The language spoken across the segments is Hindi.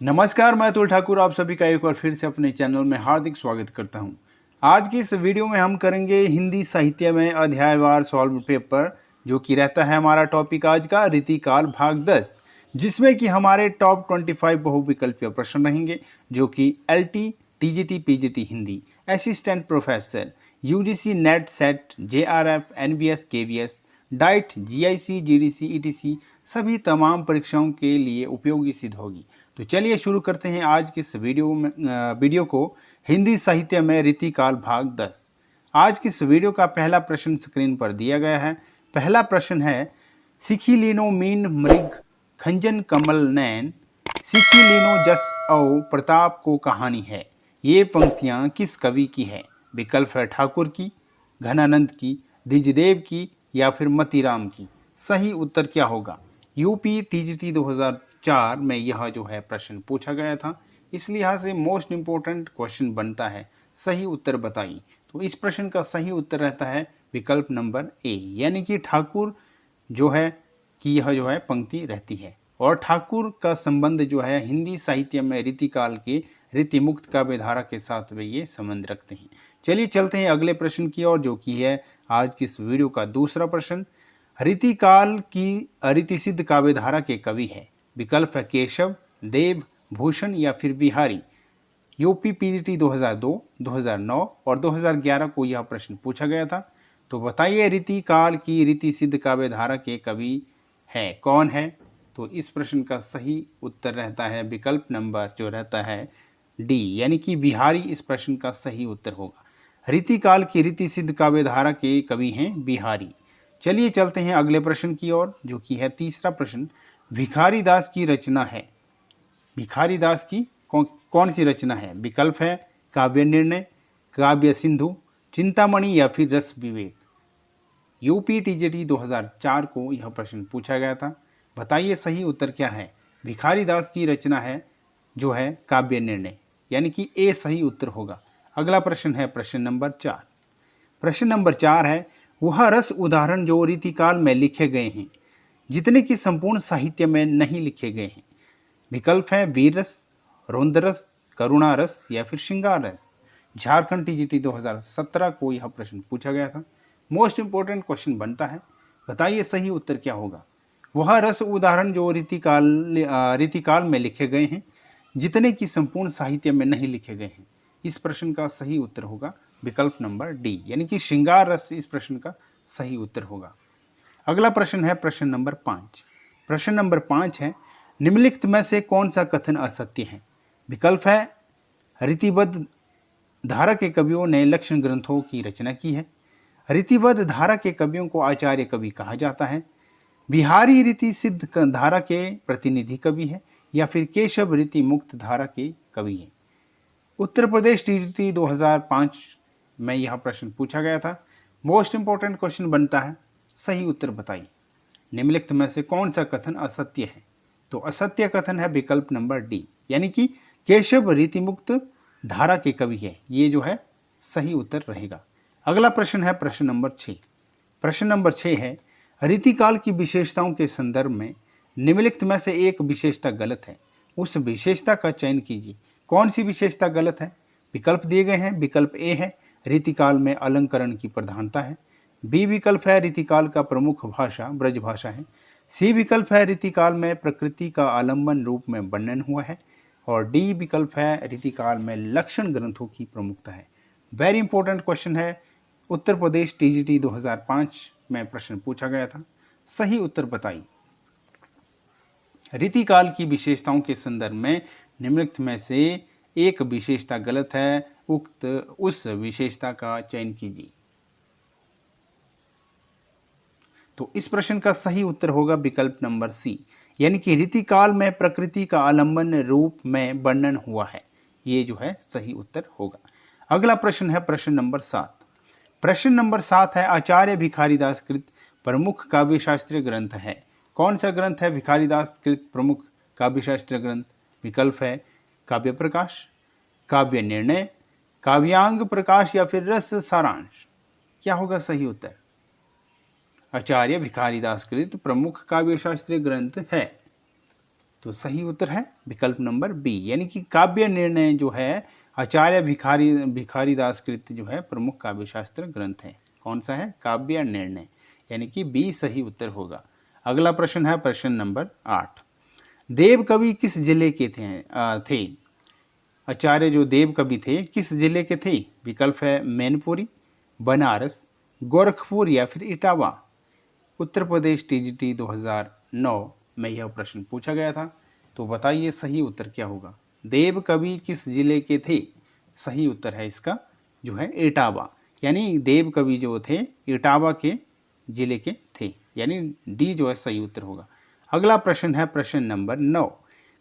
नमस्कार, मैं अतुल ठाकुर आप सभी का एक बार फिर से अपने चैनल में हार्दिक स्वागत करता हूं। आज की इस वीडियो में हम करेंगे हिंदी साहित्य में अध्यायवार सॉल्व पेपर, जो कि रहता है हमारा टॉपिक आज का रीतिकाल भाग 10, जिसमें कि हमारे टॉप 25 बहुविकल्पीय प्रश्न रहेंगे, जो कि LT, TGT, PGT Hindi, assistant professor, UGC net set, JRF, NBS, KVS, diet, GIC, GDC, etc सभी तमाम परीक्षाओं के लिए उपयोगी सिद्ध होगी। तो चलिए शुरू करते हैं आज की इस वीडियो को हिंदी साहित्य में रीतिकाल भाग 10। आज की इस वीडियो का पहला प्रश्न स्क्रीन पर दिया गया है। पहला प्रश्न है, सिखी लीनो मीन मृग खंजन कमल नैन, सिखी लीनो जस औ प्रताप को कहानी है। ये पंक्तियां किस कवि की है? विकल्प है ठाकुर की, घनानंद की, द्विजदेव की या फिर मतीराम की। सही उत्तर क्या होगा? यूपी टीजीटी 2004 में यह जो है प्रश्न पूछा गया था, इस लिहाज से मोस्ट इंपोर्टेंट क्वेश्चन बनता है। सही उत्तर बताइए। तो इस प्रश्न का सही उत्तर रहता है विकल्प नंबर ए, यानी कि ठाकुर जो है कि यह जो है पंक्ति रहती है। और ठाकुर का संबंध जो है हिंदी साहित्य में रीतिकाल के रीतिमुक्त काव्यधारा के साथ वे ये संबंध रखते हैं। चलिए चलते हैं अगले प्रश्न की ओर, जो कि है आज की इस वीडियो का दूसरा प्रश्न। रीतिकाल की अरीतिसिद्ध काव्यधारा के कवि है। विकल्प है केशव, देव, भूषण या फिर बिहारी। यूपी पीजीटी 2002, 2009 और 2011 को यह प्रश्न पूछा गया था। तो बताइए रीतिकाल की रीतिसिद्ध काव्यधारा के कवि है कौन है? तो इस प्रश्न का सही उत्तर रहता है विकल्प नंबर जो रहता है डी, यानी कि बिहारी इस प्रश्न का सही उत्तर होगा। रीतिकाल की रीतिसिद्ध काव्यधारा के कवि हैं बिहारी। चलिए चलते हैं अगले प्रश्न की ओर, जो कि है तीसरा प्रश्न। भिखारी दास की रचना है। भिखारी दास की कौन सी रचना है? विकल्प है काव्य निर्णय, काव्य सिंधु, चिंतामणि या फिर रस विवेक। यूपी टीजीटी 2004 को यह प्रश्न पूछा गया था। बताइए सही उत्तर क्या है? भिखारी दास की रचना है जो है काव्य निर्णय, यानी कि ए सही उत्तर होगा। अगला प्रश्न है प्रश्न नंबर 4। प्रश्न नंबर 4 है, वह रस उदाहरण जो रीतिकाल में लिखे गए हैं, जितने कि संपूर्ण साहित्य में नहीं लिखे गए हैं। विकल्प है वीर रस, रौद्र रस, करुणा रस या फिर श्रृंगार रस। झारखंड टीजीटी 2017 को यह प्रश्न पूछा गया था। मोस्ट इंपोर्टेंट क्वेश्चन बनता है। बताइए सही उत्तर क्या होगा? वह रस उदाहरण जो रीतिकाल में लिखे गए हैं, जितने कि संपूर्ण साहित्य में नहीं लिखे गए हैं। इस प्रश्न का सही उत्तर होगा विकल्प नंबर डी, यानी कि श्रृंगार रस इस प्रश्न का सही उत्तर होगा। अगला प्रश्न है प्रश्न नंबर 5। प्रश्न नंबर 5 है, निम्नलिखित में से कौन सा कथन असत्य है? विकल्प है रीतिबद्ध धारा के कवियों ने लक्षण ग्रंथों की रचना की है। रीतिबद्ध धारा के कवियों को आचार्य कवि कहा जाता है। बिहारी रीति सिद्ध धारा के प्रतिनिधि कवि है या फिर केशव रीति मुक्त धारा के कवि है। उत्तर प्रदेश टीजीटी 2005 में यह प्रश्न पूछा गया था। मोस्ट इंपोर्टेंट क्वेश्चन बनता है। सही उत्तर बताइए। निम्नलिखित में से कौन सा कथन असत्य है? तो असत्य कथन है विकल्प नंबर डी, यानी कि केशव रीतिमुक्त धारा के कवि है। ये जो है सही उत्तर रहेगा। अगला प्रश्न है प्रश्न नंबर 6। प्रश्न नंबर 6 है, रीतिकाल की विशेषताओं के संदर्भ में निम्नलिखित में से एक विशेषता गलत है, उस विशेषता का चयन कीजिए। कौन सी विशेषता गलत है? विकल्प दिए गए हैं। विकल्प ए है रीतिकाल में अलंकरण की प्रधानता है। बी विकल्प है रीतिकाल का प्रमुख भाषा ब्रज भाषा है। सी विकल्प है रीतिकाल में प्रकृति का आलंबन रूप में वर्णन हुआ है। और डी विकल्प है रीतिकाल में लक्षण ग्रंथों की प्रमुखता है। वेरी इंपॉर्टेंट क्वेश्चन है। उत्तर प्रदेश टीजीटी 2005 में प्रश्न पूछा गया था। सही उत्तर बताइए। रीतिकाल की विशेषताओं के संदर्भ में निम्नलिखित में से एक विशेषता गलत है, उस विशेषता का चयन कीजिए। तो इस प्रश्न का सही उत्तर होगा विकल्प नंबर सी, यानी कि रीतिकाल में प्रकृति का आलंबन रूप में वर्णन हुआ है। ये जो है सही उत्तर होगा। अगला प्रश्न है प्रश्न नंबर 7। प्रश्न नंबर 7 है, आचार्य भिखारीदास कृत प्रमुख काव्यशास्त्रीय ग्रंथ है। कौन सा ग्रंथ है भिखारीदास कृत प्रमुख काव्यशास्त्रीय ग्रंथ? विकल्प है काव्य प्रकाश, काव्य निर्णय, काव्यांग प्रकाश या फिर रस सारांश। क्या होगा सही उत्तर? आचार्य भिखारीदास कृत प्रमुख काव्यशास्त्रीय ग्रंथ है। तो सही उत्तर है विकल्प नंबर बी, यानी कि काव्य निर्णय जो है आचार्य भिखारीदास कृत जो है प्रमुख काव्य शास्त्र ग्रंथ है। कौन सा है? काव्य निर्णय, यानी कि बी सही उत्तर होगा। अगला प्रश्न है प्रश्न नंबर 8। देव कवि किस जिले के थे? आचार्य जो देव कवि थे किस जिले के थे? विकल्प है मैनपुरी, बनारस, गोरखपुर या फिर इटावा। उत्तर प्रदेश टीजीटी 2009 में यह प्रश्न पूछा गया था। तो बताइए सही उत्तर क्या होगा? देव कवि किस जिले के थे? सही उत्तर है इसका जो है इटावा, यानी देव कवि जो थे इटावा के जिले के थे, यानी डी जो है सही उत्तर होगा। अगला प्रश्न है प्रश्न नंबर 9।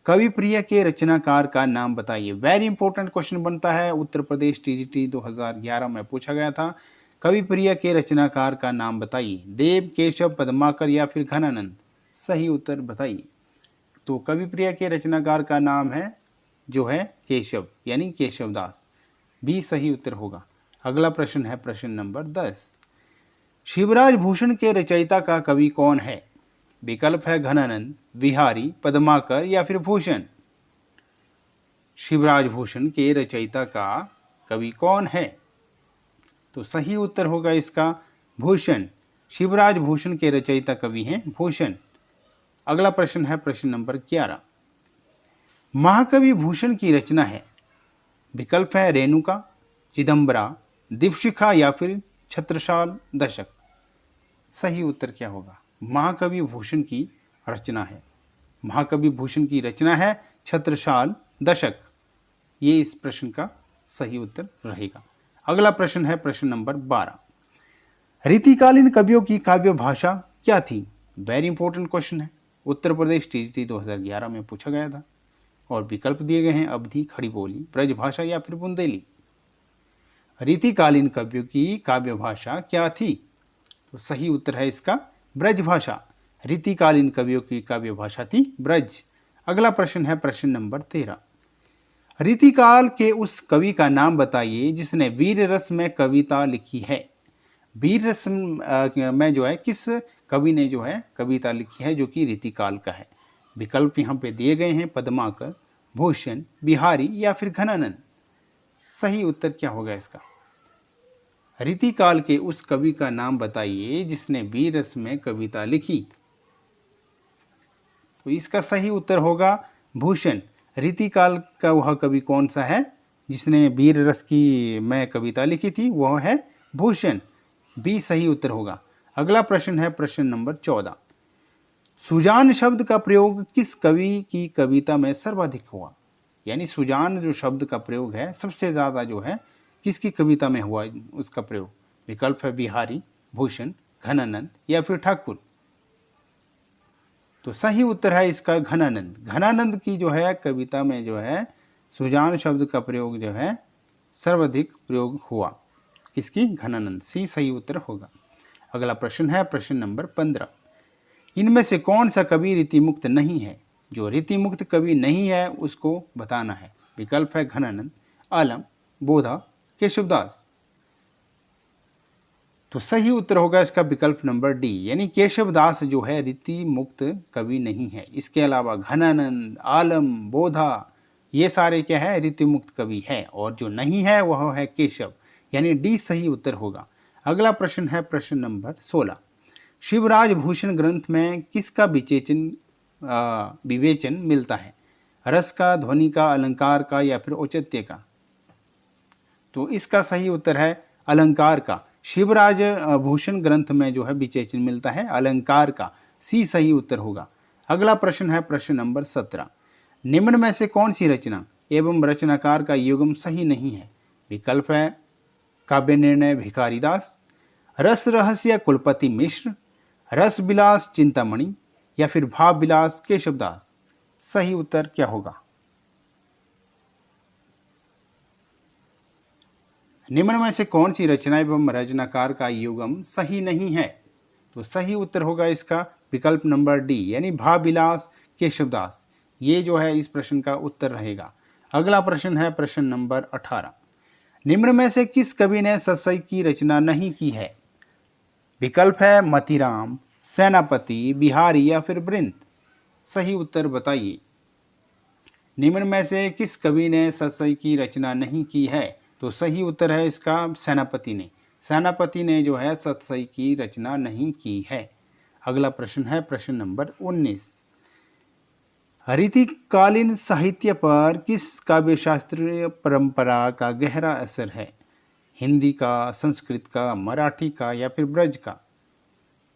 कवि प्रिय के रचनाकार का नाम बताइए। वेरी इंपॉर्टेंट क्वेश्चन बनता है, उत्तर प्रदेश टीजीटी 2011 में पूछा गया था। कवि प्रिय के रचनाकार का नाम बताइए। देव, केशव, पद्माकर या फिर घनानंद। सही उत्तर बताइए। तो कवि प्रिय के रचनाकार का नाम है जो है केशव, यानी केशवदास। बी सही उत्तर होगा। अगला प्रश्न है प्रश्न नंबर 10। शिवराज भूषण के रचयिता का कवि कौन है? विकल्प है घनानंद, बिहारी, पद्माकर या फिर भूषण। शिवराज भूषण के रचयिता का कवि कौन है? तो सही उत्तर होगा इसका भूषण। शिवराज भूषण के रचयिता कवि हैं भूषण। अगला प्रश्न है प्रश्न नंबर 11। महाकवि भूषण की रचना है। विकल्प है रेणुका, चिदंबरा, दीपशिखा या फिर छत्रसाल दशक। सही उत्तर क्या होगा? महाकवि भूषण की रचना है। महाकवि भूषण की रचना है छत्रसाल दशक। ये इस प्रश्न का सही उत्तर रहेगा। अगला प्रश्न है प्रश्न नंबर 12। रीतिकालीन कवियों की काव्य भाषा क्या थी? वेरी इंपॉर्टेंट क्वेश्चन है, उत्तर प्रदेश टीजीटी 2011 में पूछा गया था और विकल्प दिए गए हैं अवधी, खड़ी बोली, ब्रजभाषा या फिर बुंदेली। रीतिकालीन कवियों की काव्य भाषा क्या थी? तो सही उत्तर है इसका ब्रजभाषा। रीतिकालीन कवियों की काव्य भाषा थी ब्रज। अगला प्रश्न है प्रश्न नंबर 13। रीतिकाल के उस कवि का नाम बताइए जिसने वीर रस में कविता लिखी है। वीर रस में जो है किस कवि ने जो है कविता लिखी है जो कि रीतिकाल का है? विकल्प यहाँ पे दिए गए हैं पद्माकर, भूषण, बिहारी या फिर घनानंद। सही उत्तर क्या होगा इसका? रीतिकाल के उस कवि का नाम बताइए जिसने वीर रस में कविता लिखी। तो इसका सही उत्तर होगा भूषण। रीतिकाल का वह कवि कौन सा है जिसने वीर रस की में कविता लिखी थी? वह है भूषण। बी सही उत्तर होगा। अगला प्रश्न है प्रश्न नंबर 14। सुजान शब्द का प्रयोग किस कवि की कविता में सर्वाधिक हुआ? यानी सुजान जो शब्द का प्रयोग है सबसे ज़्यादा जो है किसकी कविता में हुआ उसका प्रयोग? विकल्प है बिहारी, भूषण, घनानंद या फिर ठाकुर। तो सही उत्तर है इसका घनानंद। घनानंद की जो है कविता में जो है सुजान शब्द का प्रयोग जो है सर्वाधिक प्रयोग हुआ। किसकी? घनानंद। सी सही उत्तर होगा। अगला प्रश्न है प्रश्न नंबर 15। इनमें से कौन सा कवि रीतिमुक्त नहीं है? जो रीतिमुक्त कवि नहीं है उसको बताना है। विकल्प है घनानंद, आलम, बोधा, केशवदास। तो सही उत्तर होगा इसका विकल्प नंबर डी, यानी केशवदास जो है रीति मुक्त कवि नहीं है। इसके अलावा घनानंद, आलम, बोधा ये सारे क्या है? रीति मुक्त कवि है, और जो नहीं है वह है केशव, यानी डी सही उत्तर होगा। अगला प्रश्न है प्रश्न नंबर 16। शिवराज भूषण ग्रंथ में किसका विवेचन मिलता है? रस का, ध्वनि का, अलंकार का या फिर औचित्य का? तो इसका सही उत्तर है अलंकार का। शिवराज भूषण ग्रंथ में जो है विवेचन मिलता है अलंकार का। सी सही उत्तर होगा। अगला प्रश्न है प्रश्न नंबर 17। निम्न में से कौन सी रचना एवं रचनाकार का युग्म सही नहीं है? विकल्प है काव्य निर्णय भिखारीदास, रस रहस्य कुलपति मिश्र, रस विलास चिंतामणि या फिर भाव विलास केशवदास। सही उत्तर क्या होगा? निम्न में से कौन सी रचना एवं रचनाकार का युग्म सही नहीं है? तो सही उत्तर होगा इसका विकल्प नंबर डी, यानी भाव विलास केशवदास। ये जो है इस प्रश्न का उत्तर रहेगा। अगला प्रश्न है प्रश्न नंबर 18। निम्न में से किस कवि ने सतसई की रचना नहीं की है? विकल्प है मतीराम, सेनापति, बिहारी या फिर वृंद। सही उत्तर बताइए। निम्न में से किस कवि ने सतसई की रचना नहीं की है? तो सही उत्तर है इसका सेनापति ने। सेनापति ने जो है सतसई की रचना नहीं की है। अगला प्रश्न है प्रश्न नंबर 19। रीतिकालीन साहित्य पर किस काव्य शास्त्रीय परंपरा का गहरा असर है? हिंदी का, संस्कृत का, मराठी का या फिर ब्रज का?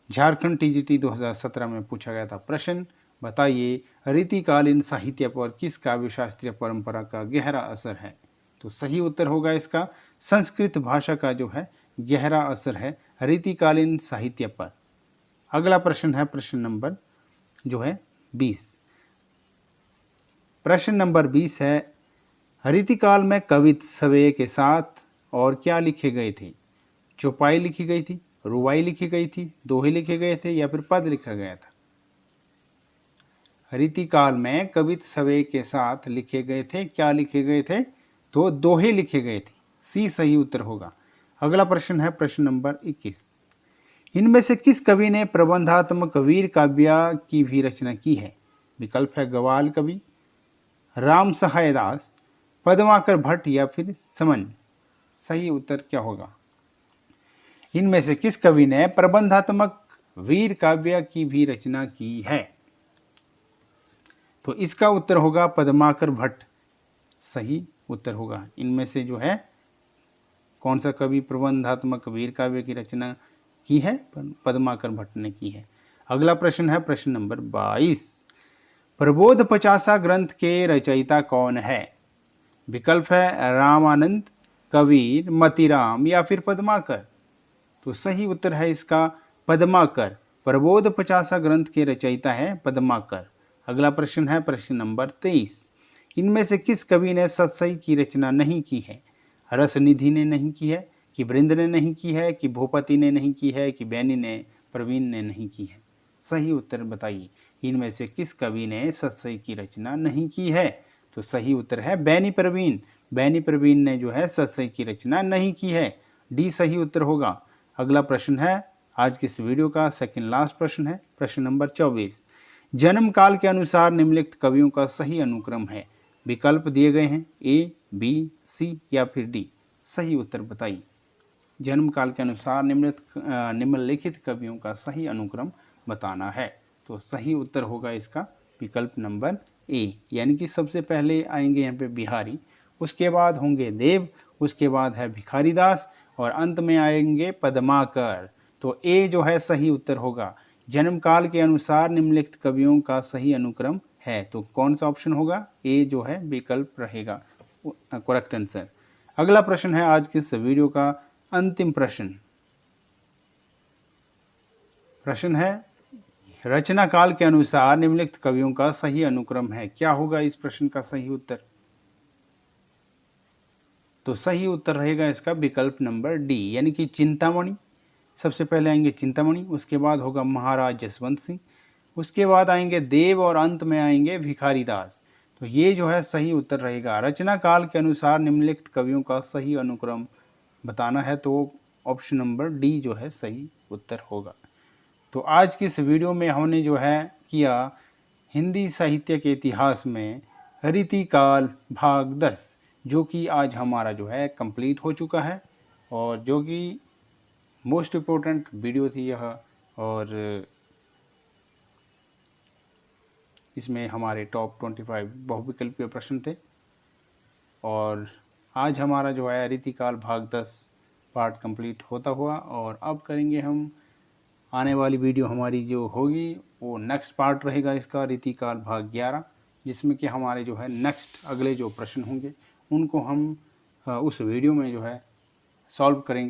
झारखंड टीजीटी 2017 में पूछा गया था प्रश्न। बताइए रीतिकालीन साहित्य पर किस काव्य शास्त्रीय परंपरा का गहरा असर है? तो सही उत्तर होगा इसका संस्कृत भाषा का जो है गहरा असर है रीतिकालीन साहित्य पर। अगला प्रश्न है प्रश्न नंबर जो है 20। प्रश्न नंबर 20 है, रीतिकाल में कवित सवेय के साथ और क्या लिखे गए थे? चौपाई लिखी गई थी, रुबाई लिखी गई थी, दोहे लिखे गए थे या फिर पद लिखा गया था? रीतिकाल में कवित सवेय के साथ लिखे गए थे, क्या लिखे गए थे? तो दोहे लिखे गए थे। सी सही उत्तर होगा। अगला प्रश्न है प्रश्न नंबर 21। इनमें से किस कवि ने प्रबंधात्मक वीर काव्य की भी रचना की है? विकल्प है ग्वाल कवि, राम सहाय दास, पद्माकर भट्ट या फिर समन। सही उत्तर क्या होगा? इनमें से किस कवि ने प्रबंधात्मक वीर काव्य की भी रचना की है? तो इसका उत्तर होगा पद्माकर भट्ट। सही उत्तर होगा। इनमें से जो है कौन सा कवि प्रबंधात्मक वीर काव्य की रचना की है? पद्माकर भट्ट ने की है। अगला प्रश्न है प्रश्न नंबर 22। प्रबोध पचासा ग्रंथ के रचयिता कौन है? विकल्प है रामानंद, कबीर, मतीराम या फिर पद्माकर। तो सही उत्तर है इसका पद्माकर। प्रबोध पचासा ग्रंथ के रचयिता है पद्माकर। अगला प्रश्न है प्रश्न नंबर 23। इनमें से किस कवि ने सतसई की रचना नहीं की है? रसनिधि ने नहीं की है, कि वृंद ने नहीं की है, कि भूपति ने नहीं की है, कि बैनी ने प्रवीण ने नहीं की है? सही उत्तर बताइए। इनमें से किस कवि ने सतसई की रचना नहीं की है? तो सही उत्तर है बैनी प्रवीण। बैनी प्रवीण ने जो है सतसई की रचना नहीं की है। डी सही उत्तर होगा। अगला प्रश्न है आज के इस वीडियो का सेकंड लास्ट प्रश्न है प्रश्न नंबर 24। जन्म काल के अनुसार निम्नलिखित कवियों का सही अनुक्रम है? विकल्प दिए गए हैं ए, बी, सी या फिर डी। सही उत्तर बताइए। जन्म काल के अनुसार निम्नलिखित कवियों का सही अनुक्रम बताना है। तो सही उत्तर होगा इसका विकल्प नंबर ए, यानी कि सबसे पहले आएंगे यहाँ पे बिहारी, उसके बाद होंगे देव, उसके बाद है भिखारी दास और अंत में आएंगे पद्माकर। तो ए जो है सही उत्तर होगा। जन्म काल के अनुसार निम्नलिखित कवियों का सही अनुक्रम है। तो कौन सा ऑप्शन होगा? ए जो है विकल्प रहेगा करेक्ट आंसर। अगला प्रश्न है आज के इस वीडियो का अंतिम प्रश्न। प्रश्न है रचना काल के अनुसार निम्नलिखित कवियों का सही अनुक्रम है। क्या होगा इस प्रश्न का सही उत्तर? तो सही उत्तर रहेगा इसका विकल्प नंबर डी, यानी कि चिंतामणि। सबसे पहले आएंगे चिंतामणि, उसके बाद होगा महाराज जसवंत सिंह, उसके बाद आएंगे देव और अंत में आएंगे भिखारी दास। तो ये जो है सही उत्तर रहेगा। रचना काल के अनुसार निम्नलिखित कवियों का सही अनुक्रम बताना है तो ऑप्शन नंबर डी जो है सही उत्तर होगा। तो आज की इस वीडियो में हमने जो है किया हिंदी साहित्य के इतिहास में रीतिकाल भाग 10, जो कि आज हमारा जो है कंप्लीट हो चुका है और जो कि मोस्ट इम्पोर्टेंट वीडियो थी यह। और इसमें हमारे टॉप 25 बहुविकल्पीय प्रश्न थे और आज हमारा जो है रीतिकाल भाग 10 पार्ट कंप्लीट होता हुआ। और अब करेंगे हम आने वाली वीडियो हमारी जो होगी वो नेक्स्ट पार्ट रहेगा इसका रीतिकाल भाग 11, जिसमें कि हमारे जो है नेक्स्ट अगले जो प्रश्न होंगे उनको हम उस वीडियो में जो है सॉल्व करेंगे।